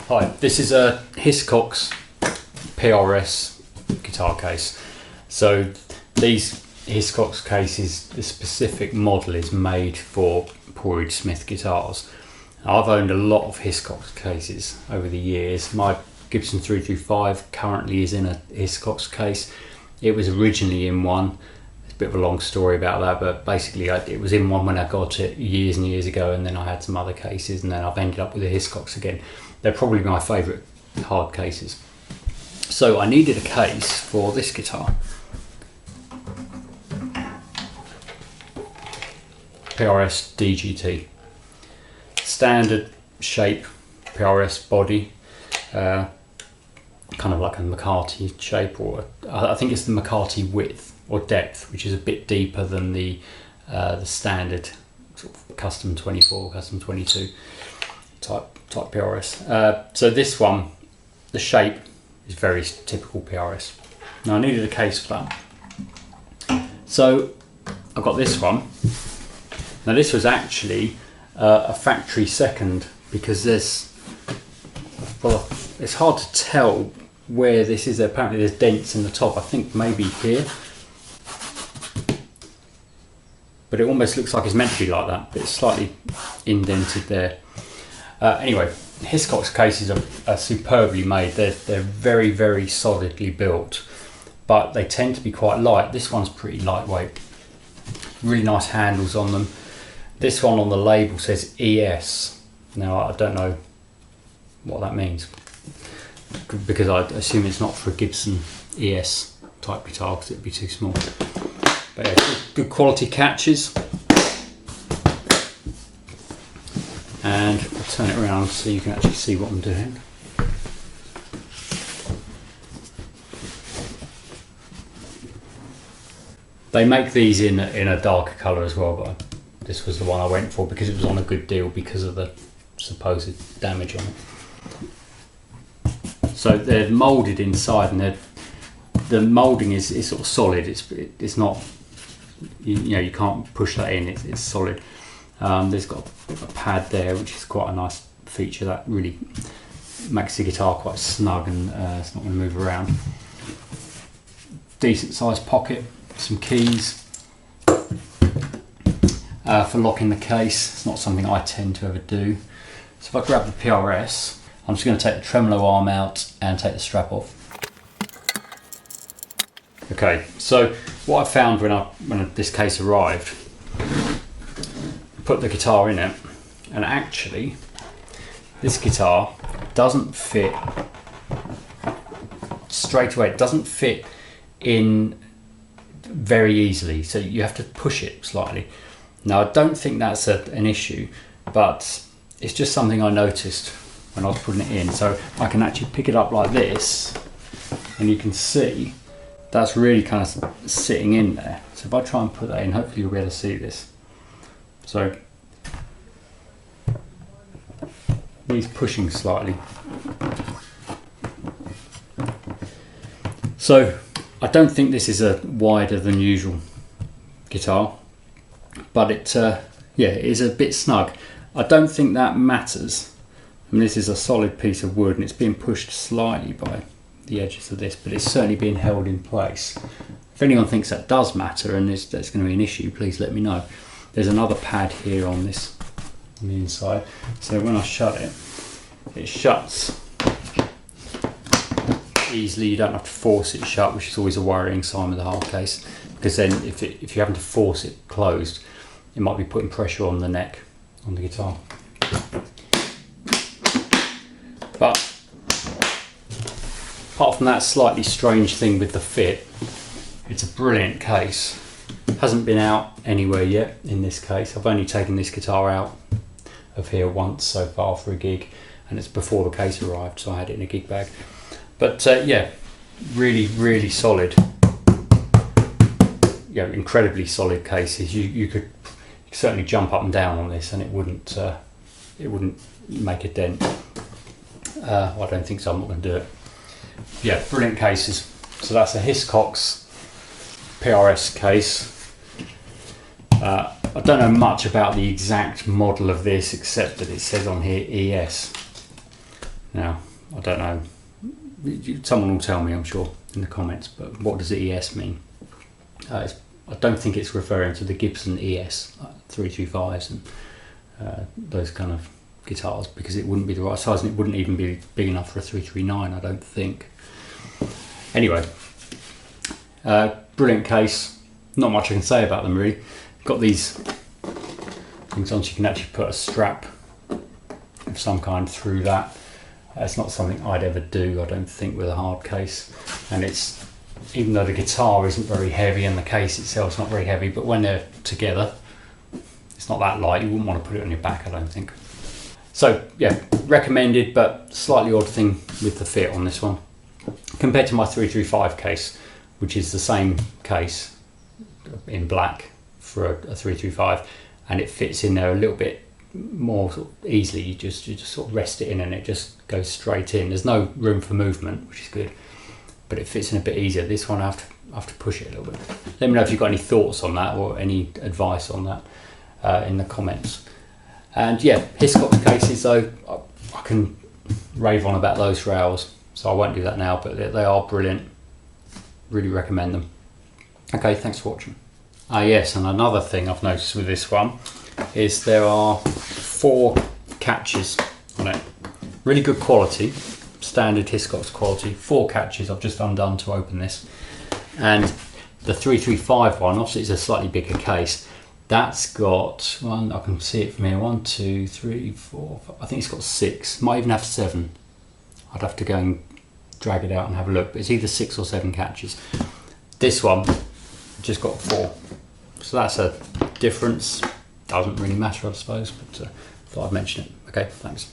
Hi, this is a Hiscox PRS guitar case. So these Hiscox cases, the specific model is made for Porridge Smith guitars. I've owned a lot of Hiscox cases over the years. My Gibson 325 currently is in a Hiscox case. It was originally in one. It's a bit of a long story about that, but basically it was in one when I got it years and years ago, and then I had some other cases, and then I've ended up with a Hiscox again. They're probably my favourite hard cases. So I needed a case for this guitar. PRS DGT. Standard shape PRS body. Kind of like a McCarty shape, or I think it's the McCarty width or depth, which is a bit deeper than the standard sort of custom 24, custom 22 type PRS. So this one, the shape is very typical PRS. Now I needed a case for that, so I got this one. Now this was actually a factory second, because there's, well, it's hard to tell where this is. Apparently there's dents in the top, I think maybe here, but it almost looks like it's meant to be like that, but it's slightly indented there. Anyway, Hiscox cases are superbly made. They're very, very solidly built, but they tend to be quite light. This one's pretty lightweight, really nice handles on them. This one on the label says ES. Now I don't know what that means, because I assume it's not for a Gibson ES type guitar, because it'd be too small. But yeah, good quality catches. And I'll turn it around so you can actually see what I'm doing. They make these in a darker colour as well, but this was the one I went for because it was on a good deal because of the supposed damage on it. So they're moulded inside, and the moulding is sort of solid. It's not, you know, you can't push that in. It's solid. There's got a pad there, which is quite a nice feature that really makes the guitar quite snug, and it's not going to move around. Decent sized pocket, some keys for locking the case. It's not something I tend to ever do. So if I grab the PRS, I'm just going to take the tremolo arm out and take the strap off. Okay, so what I found when this case arrived, put the guitar in it, and actually this guitar doesn't fit straight away. It doesn't fit in very easily, so you have to push it slightly. Now I don't think that's an issue, but it's just something I noticed when I was putting it in. So I can actually pick it up like this, and you can see that's really kind of sitting in there. So if I try and put that in, hopefully you'll be able to see this. So he's pushing slightly. So I don't think this is a wider than usual guitar, but it is a bit snug. I don't think that matters. I mean, this is a solid piece of wood, and it's being pushed slightly by the edges of this, but it's certainly being held in place. If anyone thinks that does matter and that's going to be an issue, please let me know. There's another pad here on the inside, so when I shut it, it shuts easily. You don't have to force it shut, which is always a worrying sign with a hard case, because then if you're having to force it closed, it might be putting pressure on the neck on the guitar. But apart from that slightly strange thing with the fit, it's a brilliant case. Hasn't been out anywhere yet in this case. I've only taken this guitar out of here once so far for a gig, and it's before the case arrived, so I had it in a gig bag. But yeah, really, really solid. Yeah, incredibly solid cases. You could certainly jump up and down on this, and it wouldn't make a dent. Well, I don't think so. I'm not going to do it. Yeah, brilliant cases. So that's a Hiscox PRS case. I don't know much about the exact model of this, except that it says on here ES. Now, I don't know, someone will tell me, I'm sure, in the comments, but what does the ES mean? I don't think it's referring to the Gibson ES, like 325s and those kind of guitars, because it wouldn't be the right size and it wouldn't even be big enough for a 339, I don't think. Anyway, brilliant case, not much I can say about them really. Got these things on so you can actually put a strap of some kind through that. It's not something I'd ever do, I don't think, with a hard case. And it's, even though the guitar isn't very heavy and the case itself's not very heavy, but when they're together, it's not that light. You wouldn't want to put it on your back, I don't think. So yeah, recommended, but slightly odd thing with the fit on this one. Compared to my 335 case, which is the same case in black for a 335, and it fits in there a little bit more sort of easily. You just sort of rest it in and it just goes straight in. There's no room for movement, which is good, but it fits in a bit easier. This one I have to push it a little bit. Let me know if you've got any thoughts on that or any advice on that in the comments. And yeah, Hiscox cases though, I can rave on about those for hours, so I won't do that now, but they are brilliant. Really recommend them. Okay, thanks for watching. Yes, and another thing I've noticed with this one is there are 4 catches on it. Really good quality, standard Hiscox quality. 4 catches I've just undone to open this. And the 335 one, obviously it's a slightly bigger case. That's got one, I can see it from here, 1, 2, 3, 4, 5, I think it's got 6, might even have 7. I'd have to go and drag it out and have a look, but it's either 6 or 7 catches. This one just got 4, so that's a difference. Doesn't really matter, I suppose, but thought I'd mention it. Okay, thanks.